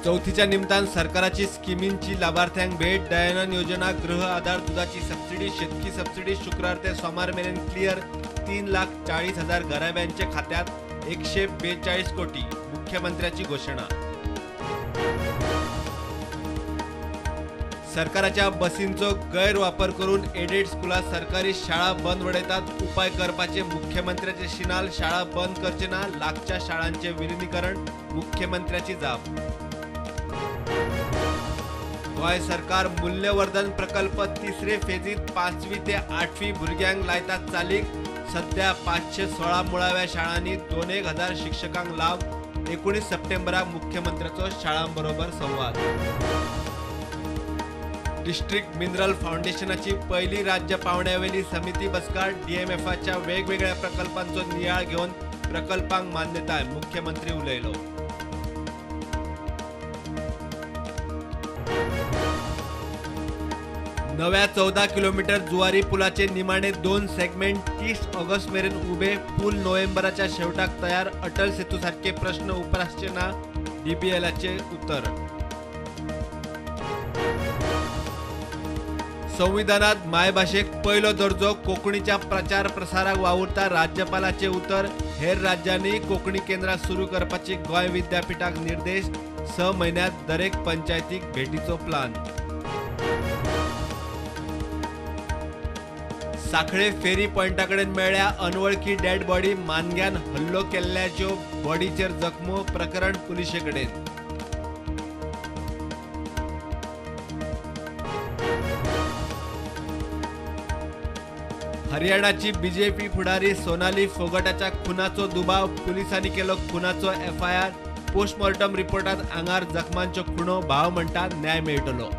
चौथीच्या निमतान सरकाराची स्किमींची लाभार्थ्यांक भेट. दयानंद योजना, गृह आधार, दुधाची सबसिडी, शेतकी सबसिडी शुक्रार ते सोमार मेरेन क्लियर. 3,40,000 गराब्यांच्या खात्यात 142 कोटी. मुख्यमंत्र्याची घोषणा. सरकाराच्या बसींचो गैरवापर करून एडेड स्कुलां सरकारी शाळा बंद उडयतात. उपाय करपाचे मुख्यमंत्र्याचे शिनाल. शाळा बंद करचे ना, लागच्या शाळांचे विलिनीकरण. मुख्यमंत्र्याची जाप. गोय सरकार मूल्यवर्धन प्रकल्प तिसरे फेजीत 5वी ते 8वी भुरग्यांक लायतात चालीक. सध्या 516 मुळाव्या शाळांनी 2,000 शिक्षकांक लाभ. 19 सप्टेंबराक मुख्यमंत्र्याचो शाळांबरोबर संवाद. डिस्ट्रिक्ट मिनरल फाउंडेशनाची पहिली राज्य पावण्यावेली समिती बसका. DMFच्या वेगवेगळ्या प्रकल्पांचो नियाळ घेऊन प्रकल्पांक मान्यताय. मुख्यमंत्री उलयलो. नव्या 14 किलोमीटर जुवारी पुलाचे निमाणे 2 सेगमेंट 30 ऑगस्ट मेरेन उबे. पूल नोव्हेंबराच्या शेवटाक तयार. अटल सेतू सारखे प्रश्न उपरासचे ना, DBLचे उत्तर. संविधानात मायभाषेक पहिलो दर्जो. कोंकणीच्या प्रचार प्रसाराक वावुरता. राज्यपालाचे उतर. हेर राज्यांनी कोंकणी केंद्रां सुरू करपाची गोंय विद्यापीठाक निर्देश. 6 महिन्यात दरेक पंचायतीक भेटीचो प्लान. साखळे फेरी पॉइंटाकडेन मेळ्ळ्या अनवळखी डेड बॉडी. मानग्यान हल्लो केल्ल्याच्यो बॉडीचेर जखमो. प्रकरण पुलिशे कडेन. हरियाणाची BJP फुडारी सोनाली फोगटाच्या खुनाचो दुबाव. पुलिसांनी केलो खुनाचो FIR. पोस्टमॉर्टम रिपोर्टात आंगार जखमांच्यो खुणो. भाव म्हणटा न्याय मेळटलो.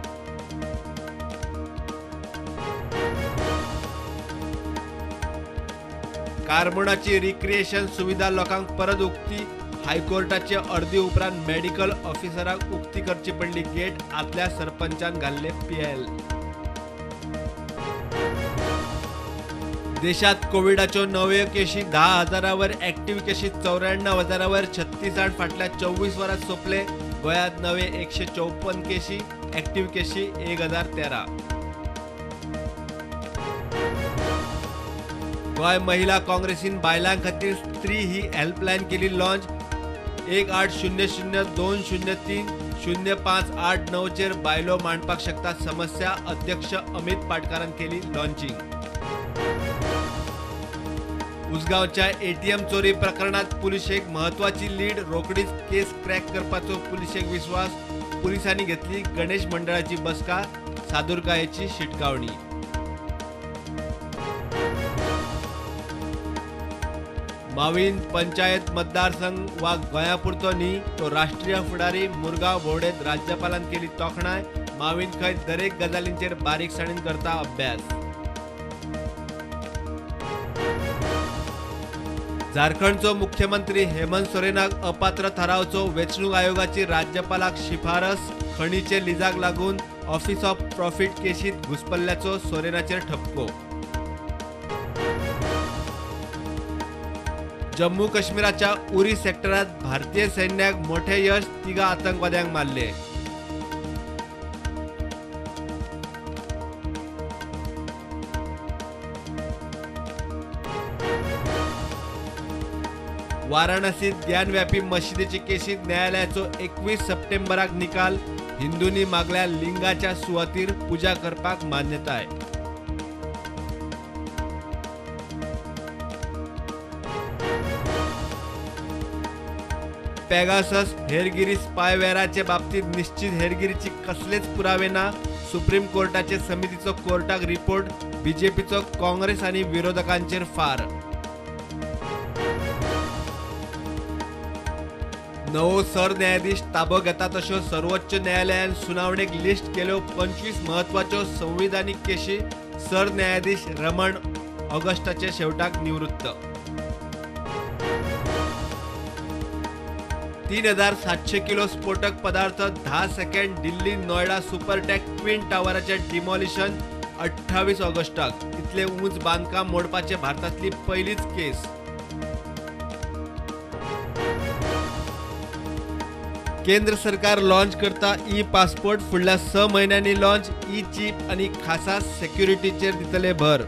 कार्बोनाची रिक्रिएशन सुविधा लोकांक परत उक्ती. हायकोर्टाचे अर्दी उपरांत मेडिकल ऑफिसराक उक्ती करची पडली गेट. आदल्या सरपंचान घाल्ले PL. देशात कोविडाच्यो नव्यो केशी 10,000 ॲक्टिव्ह केशी 94,000 36 फाटल्या 24 वरांत सोंपले. गोंयांत नवे 154 केशी. ॲक्टिव्ह केशी 1,013. गोंय महिला काँग्रेसीन बायलां खातीर स्त्री ही हेल्पलायन केली लॉन्च. 1800-203-0589 चेर बायलो मांडपाक शकता समस्या. अध्यक्ष अमित पाटकारान केली लॉन्चिंग. उसगांवच्या ATM चोरी प्रकरणात पुलिशेक महत्वाची लीड. रोकडीच केस क्रॅक करपाचो पुलिशेक विश्वास. पुलिसांनी घेतली गणेश मंडळाची बसका. सादुरकायेची शिटकावणी. माविन पंचायत मतदारसंघ वा गोंयापुरतो न्ही, तो राष्ट्रीय फुडारी. मुरगांव भोवडेत राज्यपालान केली तोखणाय. माविन खंय दरेक गजालींचेर बारीकसाणीन करता अभ्यास. झारखंडचो मुख्यमंत्री हेमंत सोरेनाक अपात्र थारावचो. वेंचणूक आयोगाची राज्यपालाक शिफारस. खणीचे लिजाक लागून ऑफिस ऑफ प्रॉफिट केशीत घुसपल्ल्याचो सोरेनाचेर ठपको. जम्मू काश्मीराच्या उरी सेक्टरात भारतीय सैन्याक मोठे यश. 3 आतंकवाद्यांक मारले. वाराणसीत ज्ञानव्यापी मशिदीचे केशीत न्यायालयाचो 21 सप्टेंबराक निकाल. हिंदूंनी मागल्या लिंगाच्या सुवातीर पूजा करपाक मान्यताय. पेगासस हेरगिरी स्पायवेअराचे बाबतीत निश्चित हेरगिरीची कसलेच पुरावे ना. सुप्रीम कोर्टाचे समितीचो कोर्टाक रिपोर्ट. BJPचो काँग्रेस आणि विरोधकांचेर फार. नवो सरन्यायाधीश ताबो घेता तश्यो सर्वोच्च न्यायालयान सुनावणेक लिस्ट केल्यो 25 म्हत्वाच्यो संविधानीक केशी. सरन्यायाधीश रमण ऑगस्टाचे शेवटाक निवृत्त. 3,700 किलो स्फोटक पदार्थ 10 second. Delhi Noida Supertech twin टावराचे डिमॉलिशन 28 ऑगस्टाक. इतले उंच बांदकाम मोडपाचे भारतातली पहिलीच केस. केंद्र सरकार लॉन्च करता ई पासपोर्ट फुडल्या 6 म्हयन्यांनी लॉन्च ई चीप आणि खासा सेक्युरिटीचेर दितले भर.